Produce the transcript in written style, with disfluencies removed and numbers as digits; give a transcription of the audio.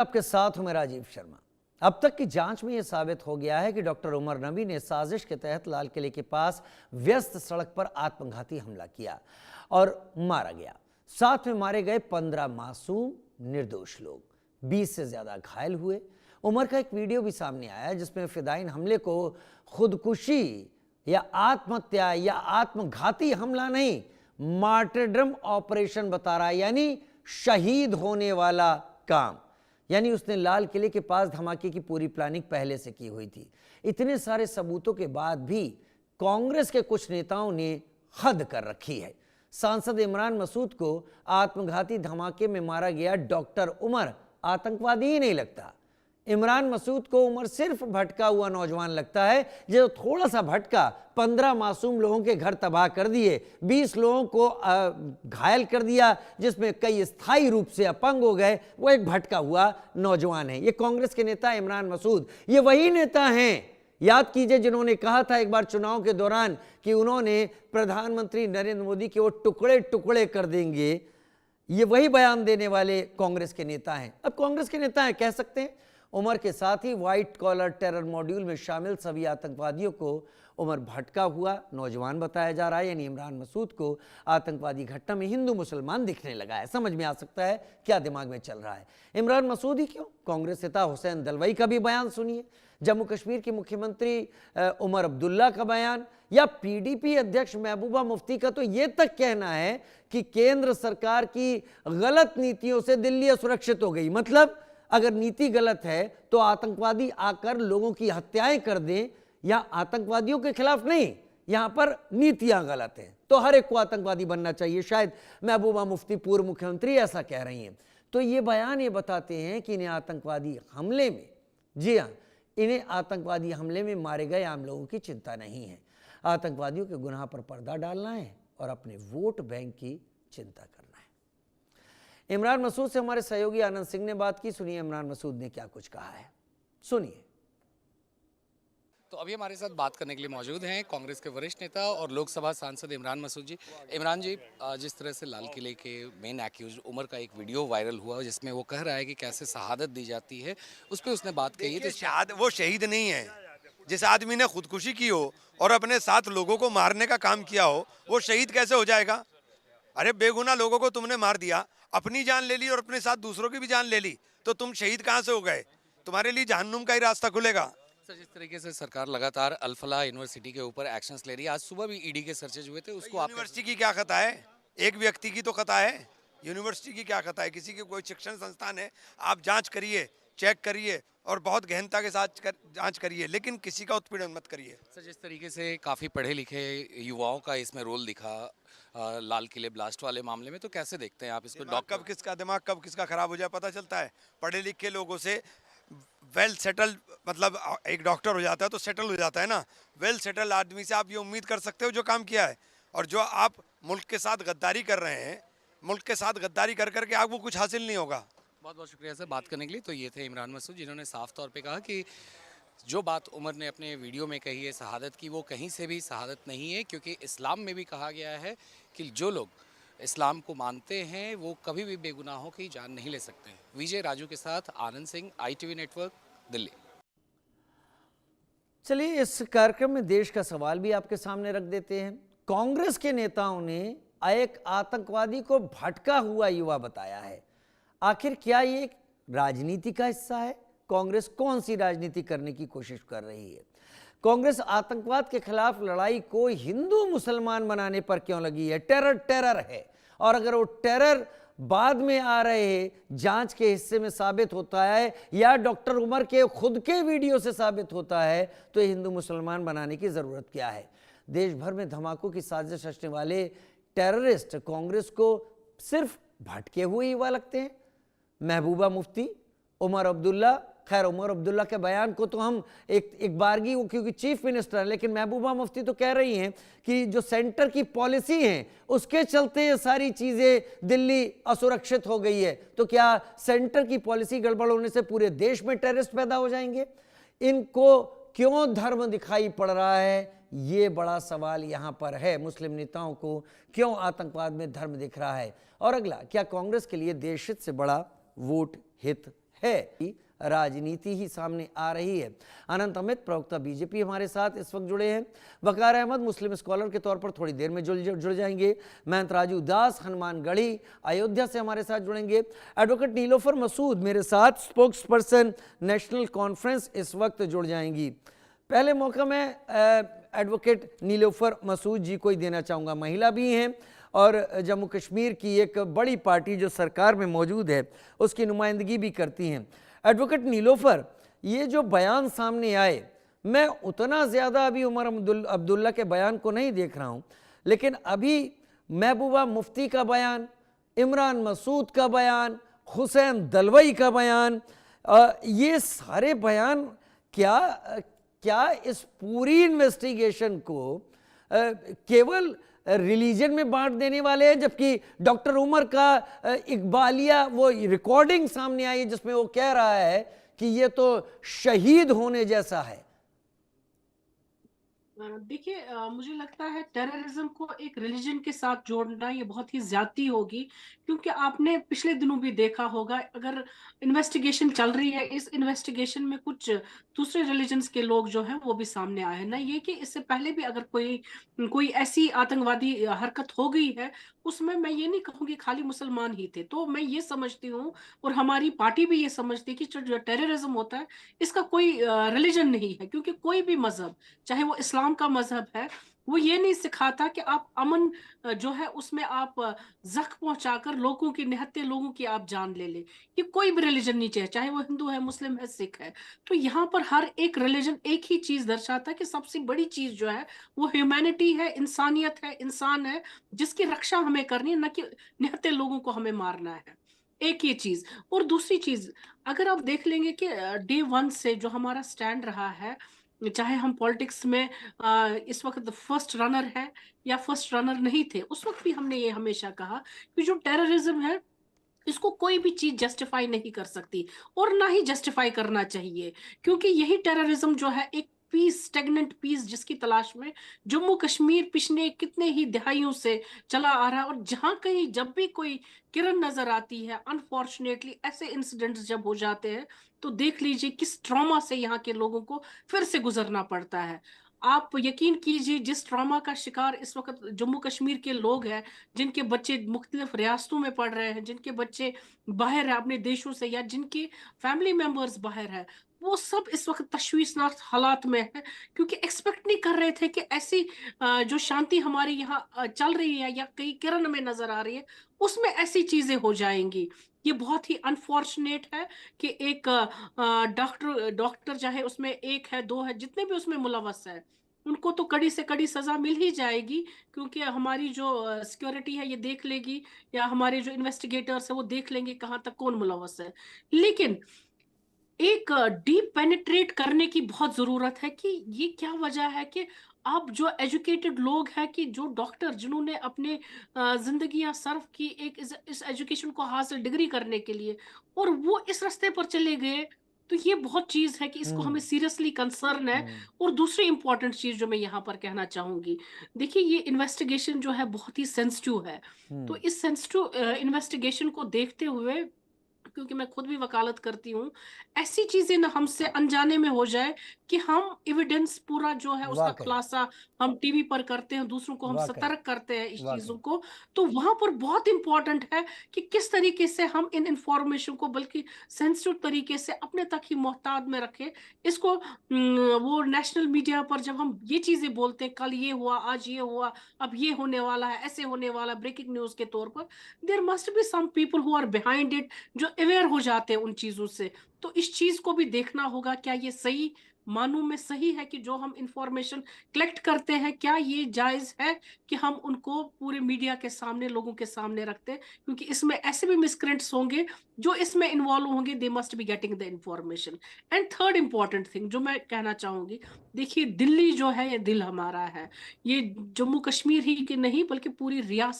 आपके साथ हूं मैं राजीव शर्मा। अब तक की जांच में यह साबित हो गया है कि डॉक्टर उमर नबी ने साजिश के तहत लाल किले के पास व्यस्त सड़क पर आत्मघाती हमला किया और मारा गया। साथ में मारे गए 15 मासूम निर्दोष लोग, 20 से ज्यादा घायल हुए। उमर का एक वीडियो भी सामने आया जिसमें फिदायीन हमले को खुदकुशी या आत्महत्या या आत्मघाती हमला नहीं, मार्टरडम ऑपरेशन बता रहा है, यानी शहीद होने वाला काम। यानी उसने लाल किले के पास धमाके की पूरी प्लानिंग पहले से की हुई थी। इतने सारे सबूतों के बाद भी कांग्रेस के कुछ नेताओं ने हद कर रखी है। सांसद इमरान मसूद को आत्मघाती धमाके में मारा गया डॉक्टर उमर आतंकवादी ही नहीं लगता। इमरान मसूद को उमर सिर्फ भटका हुआ नौजवान लगता है जो थोड़ा सा भटका 15 मासूम लोगों के घर तबाह कर दिए, 20 लोगों को घायल कर दिया, जिसमें कई स्थायी रूप से अपंग हो गए। वो एक भटका हुआ नौजवान है। ये कांग्रेस के नेता इमरान मसूद, ये वही नेता हैं, याद कीजिए, जिन्होंने कहा था एक बार चुनाव के दौरान कि उन्होंने प्रधानमंत्री नरेंद्र मोदी के वो टुकड़े टुकड़े कर देंगे। ये वही बयान देने वाले कांग्रेस के नेता हैं। अब कांग्रेस के नेता हैं, कह सकते हैं। उमर के साथ ही व्हाइट कॉलर टेरर मॉड्यूल में शामिल सभी आतंकवादियों को उमर भटका हुआ नौजवान बताया जा रहा है। यानी इमरान मसूद को आतंकवादी घटना में हिंदू मुसलमान दिखने लगा है। समझ में आ सकता है क्या दिमाग में चल रहा है। इमरान मसूद ही क्यों, कांग्रेस नेता हुसैन दलवाई का भी बयान सुनिए, जम्मू कश्मीर के मुख्यमंत्री उमर अब्दुल्ला का बयान, या पीडीपी अध्यक्ष महबूबा मुफ्ती का तो ये तक कहना है कि केंद्र सरकार की गलत नीतियों से दिल्ली असुरक्षित हो गई। मतलब अगर नीति गलत है तो आतंकवादी आकर लोगों की हत्याएं कर दें, या आतंकवादियों के खिलाफ नहीं, यहां पर नीतियां गलत हैं तो हर एक को आतंकवादी बनना चाहिए। शायद महबूबा मुफ्ती पूर्व मुख्यमंत्री ऐसा कह रही हैं। तो ये बयान ये बताते हैं कि इन्हें आतंकवादी हमले में, जी हां, इन्हें आतंकवादी हमले में मारे गए आम लोगों की चिंता नहीं है। आतंकवादियों के गुनाह पर पर्दा डालना है और अपने वोट बैंक की चिंता करना है। इमरान मसूद से हमारे सहयोगी आनंद सिंह ने बात की। सुनिए इमरान मसूद ने क्या कुछ कहा है, सुनिए। तो अभी हमारे साथ बात करने के लिए मौजूद हैं कांग्रेस के वरिष्ठ नेता और लोकसभा सांसद इमरान मसूद जी। इमरान जी, जिस तरह से लाल किले के मेन एक्यूज उमर का एक वीडियो वायरल हुआ जिसमें वो कह रहा है कि कैसे शहादत दी जाती है, उस पर उसने बात कही है। तो वो शहीद नहीं है। जिस आदमी ने खुदकुशी की हो और अपने साथ लोगों को मारने का काम किया हो, वो शहीद कैसे हो जाएगा? अरे बेगुनाह लोगों को तुमने मार दिया, अपनी जान ले ली और अपने साथ दूसरों की भी जान ले ली, तो तुम शहीद कहाँ से हो गए? तुम्हारे लिए जहन्नुम का ही रास्ता खुलेगा। सर, जिस तरीके से सरकार लगातार अल-फलाह यूनिवर्सिटी के ऊपर एक्शंस ले रही है, आज सुबह भी ईडी के सर्चेज हुए थे, उसको आप यूनिवर्सिटी की क्या खता है? एक व्यक्ति की तो खता है, यूनिवर्सिटी की क्या खता है? किसी की कोई शिक्षण संस्थान है, आप जांच करिए, चेक करिए और बहुत गहनता के साथ जांच करिए, लेकिन किसी का उत्पीड़न मत करिए। सर, जिस तरीके से काफ़ी पढ़े लिखे युवाओं का इसमें रोल दिखा लाल किले ब्लास्ट वाले मामले में, तो कैसे देखते हैं आप इसको? दिमाग कब किसका खराब हो जाए पता चलता है। पढ़े लिखे लोगों से वेल सेटल, मतलब एक डॉक्टर हो जाता है तो सेटल हो जाता है ना। वेल सेटल आदमी से आप ये उम्मीद कर सकते हो जो काम किया है। और जो आप मुल्क के साथ गद्दारी कर रहे हैं, मुल्क के साथ गद्दारी कर करके आपको कुछ हासिल नहीं होगा। बहुत बहुत शुक्रिया सर बात करने के लिए। तो ये थे इमरान मसूद, जिन्होंने साफ तौर पे कहा कि जो बात उमर ने अपने वीडियो में कही है शहादत की, वो कहीं से भी शहादत नहीं है, क्योंकि इस्लाम में भी कहा गया है कि जो लोग इस्लाम को मानते हैं वो कभी भी बेगुनाहों की जान नहीं ले सकते। विजय राजू के साथ आनंद सिंह, ITV नेटवर्क, दिल्ली। चलिए इस कार्यक्रम में देश का सवाल भी आपके सामने रख देते हैं। कांग्रेस के नेताओं ने एक आतंकवादी को भटका हुआ युवा बताया है। आखिर क्या ये एक राजनीति का हिस्सा है? कांग्रेस कौन सी राजनीति करने की कोशिश कर रही है? कांग्रेस आतंकवाद के खिलाफ लड़ाई को हिंदू मुसलमान बनाने पर क्यों लगी है? टेरर टेरर है, और अगर वो टेरर बाद में आ रहे जांच के हिस्से में साबित होता है या डॉक्टर उमर के खुद के वीडियो से साबित होता है, तो हिंदू मुसलमान बनाने की जरूरत क्या है? देश भर में धमाकों की साजिश रचने वाले टेररिस्ट कांग्रेस को सिर्फ भटके हुए युवा लगते हैं। महबूबा मुफ्ती, उमर अब्दुल्ला, खैर उमर अब्दुल्ला के बयान को तो हम एक बारगी, क्योंकि चीफ मिनिस्टर है, लेकिन महबूबा मुफ्ती तो कह रही हैं कि जो सेंटर की पॉलिसी है उसके चलते ये सारी चीजें दिल्ली असुरक्षित हो गई है। तो क्या सेंटर की पॉलिसी गड़बड़ होने से पूरे देश में टेररिस्ट पैदा हो जाएंगे? इनको क्यों धर्म दिखाई पड़ रहा है, ये बड़ा सवाल यहां पर है। मुस्लिम नेताओं को क्यों आतंकवाद में धर्म दिख रहा है? और अगला, क्या कांग्रेस के लिए देश हित से बड़ा वोट हित है कि राजनीति ही सामने आ रही है। अनंत अमित, प्रवक्ता बीजेपी, हमारे साथ इस वक्त जुड़े हैं। वकार अहमद, मुस्लिम स्कॉलर के तौर पर थोड़ी देर में जुड़ जाएंगे। महंत राजू दास, हनुमानगढ़ी, अयोध्या से हमारे साथ जुड़ेंगे। एडवोकेट नीलोफर मसूद मेरे साथ, स्पोक्स पर्सन नेशनल कॉन्फ्रेंस, इस वक्त जुड़ जाएंगी। पहले मौका मैं एडवोकेट नीलोफर मसूद जी को ही देना चाहूँगा। महिला भी हैं और जम्मू कश्मीर की एक बड़ी पार्टी जो सरकार में मौजूद है उसकी नुमाइंदगी भी करती हैं। एडवोकेट नीलोफर, ये जो बयान सामने आए, मैं उतना ज़्यादा अभी उमर अब्दुल्ला के बयान को नहीं देख रहा हूँ, लेकिन अभी महबूबा मुफ्ती का बयान, इमरान मसूद का बयान, हुसैन दलवई का बयान, ये सारे बयान क्या इस पूरी इन्वेस्टिगेशन को केवल रिलीजन में बांट देने वाले हैं? जबकि डॉक्टर उमर का इकबालिया वो रिकॉर्डिंग सामने आई है जिसमें वो कह रहा है कि ये तो शहीद होने जैसा है। देखिए, मुझे लगता है टेररिज्म को एक रिलीजन के साथ जोड़ना ये बहुत ही ज्यादती होगी, क्योंकि आपने पिछले दिनों भी देखा होगा, अगर इन्वेस्टिगेशन चल रही है, इस इन्वेस्टिगेशन में कुछ दूसरे रिलीजन्स के लोग जो हैं वो भी सामने आए हैं। ना ये कि इससे पहले भी अगर कोई ऐसी आतंकवादी हरकत हो गई है, उसमें मैं ये नहीं कहूंगी खाली मुसलमान ही थे। तो मैं ये समझती हूँ और हमारी पार्टी भी ये समझती है कि जो टेररिज्म होता है इसका कोई रिलीजन नहीं है, क्योंकि कोई भी मजहब, चाहे वो इस्लाम का मजहब है, वो ये नहीं सिखाता कि आप अमन जो है उसमें आप जख्म पहुंचाकर लोगों की, निहत्थे लोगों की आप जान ले ले। ये कोई भी रिलीजन नहीं चाहिए, चाहे वो हिंदू है, मुस्लिम है, सिख है। तो यहाँ पर हर एक रिलीजन एक ही चीज दर्शाता है कि सबसे बड़ी चीज जो है वो ह्यूमैनिटी है, इंसानियत है, इंसान है, जिसकी रक्षा हमें करनी है, न कि निहत्थे लोगों को हमें मारना है। एक ये चीज। और दूसरी चीज, अगर आप देख लेंगे कि डे वन से जो हमारा स्टैंड रहा है, चाहे हम पॉलिटिक्स में इस वक्त फर्स्ट रनर है या फर्स्ट रनर नहीं थे, उस वक्त भी हमने ये हमेशा कहा कि जो टेररिज्म है इसको कोई भी चीज जस्टिफाई नहीं कर सकती और ना ही जस्टिफाई करना चाहिए, क्योंकि यही टेररिज्म जो है एक पीस, स्टेगनेंट पीस, जिसकी तलाश में जम्मू कश्मीर पिछले कितने ही दहाइयों से चला आ रहा है। और जहां कहीं जब भी कोई किरण नजर आती है, अनफॉर्चुनेटली ऐसे इंसिडेंट्स जब हो जाते हैं, तो देख लीजिए किस ट्रॉमा से यहाँ के लोगों को फिर से गुजरना पड़ता है। आप यकीन कीजिए, जिस ट्रॉमा का शिकार इस वक्त जम्मू कश्मीर के लोग हैं, जिनके बच्चे मुख्तलिफ रियासतों में पढ़ रहे हैं, जिनके बच्चे बाहर है अपने देशों से, या जिनके फैमिली मेंबर्स बाहर है, वो सब इस वक्त तशवीशनाक हालात में है, क्योंकि एक्सपेक्ट नहीं कर रहे थे कि ऐसी जो शांति हमारी यहाँ चल रही है या कई किरण में नजर आ रही है, उसमें ऐसी चीजें हो जाएंगी। ये बहुत ही अनफॉर्चुनेट है कि एक डॉक्टर चाहे उसमें एक है, दो है, जितने भी उसमें मुलवस है, उनको तो कड़ी से कड़ी सजा मिल ही जाएगी, क्योंकि हमारी जो सिक्योरिटी है ये देख लेगी, या हमारे जो इन्वेस्टिगेटर्स है वो देख लेंगे कहाँ तक कौन मुलवस है। लेकिन एक डीप पेनिट्रेट करने की बहुत जरूरत है कि ये क्या वजह है कि अब जो एजुकेटेड लोग हैं, कि जो डॉक्टर जिन्होंने अपने जिंदगियां सर्व की एक इस एजुकेशन को हासिल डिग्री करने के लिए, और वो इस रास्ते पर चले गए, तो ये बहुत चीज है कि इसको हमें सीरियसली कंसर्न है। और दूसरी इंपॉर्टेंट चीज जो मैं यहाँ पर कहना चाहूंगी, देखिए ये इन्वेस्टिगेशन जो है बहुत ही सेंसिटिव है। तो इस सेंसिटिव इन्वेस्टिगेशन को देखते हुए, क्योंकि मैं खुद भी वकालत करती हूँ, ऐसी चीजें ना हमसे अनजाने में हो जाए कि हम एविडेंस पूरा जो है उसका वाकई खुलासा हम टीवी पर करते हैं, दूसरों को हम वाकई सतर्क करते हैं इस चीजों वाकई को। तो वहां पर बहुत इंपॉर्टेंट है कि किस तरीके से हम इन इंफॉर्मेशन को बल्कि सेंसिटिव तरीके से अपने तक ही मोहताद में रखें। इसको वो नेशनल मीडिया पर जब हम ये चीजें बोलते हैं, कल ये हुआ, आज ये हुआ, अब ये होने वाला है, ऐसे होने वाला, ब्रेकिंग न्यूज के तौर पर, there must be some people who are behind it, जो अवेयर हो जाते हैं उन चीजों से। तो इस चीज को भी देखना होगा, क्या ये सही मानों में सही है कि जो हम इंफॉर्मेशन कलेक्ट करते हैं, क्या ये जायज है कि हम उनको पूरे मीडिया के सामने, लोगों के सामने रखते हैं, क्योंकि इसमें ऐसे भी मिसक्रेंट्स होंगे जो इसमें इन्वॉल्व होंगे, they must be getting the information. And third important thing जो मैं कहना चाहूंगी, देखिए दिल्ली जो है ये दिल हमारा है, ये जम्मू कश्मीर ही की नहीं बल्कि पूरी रियासत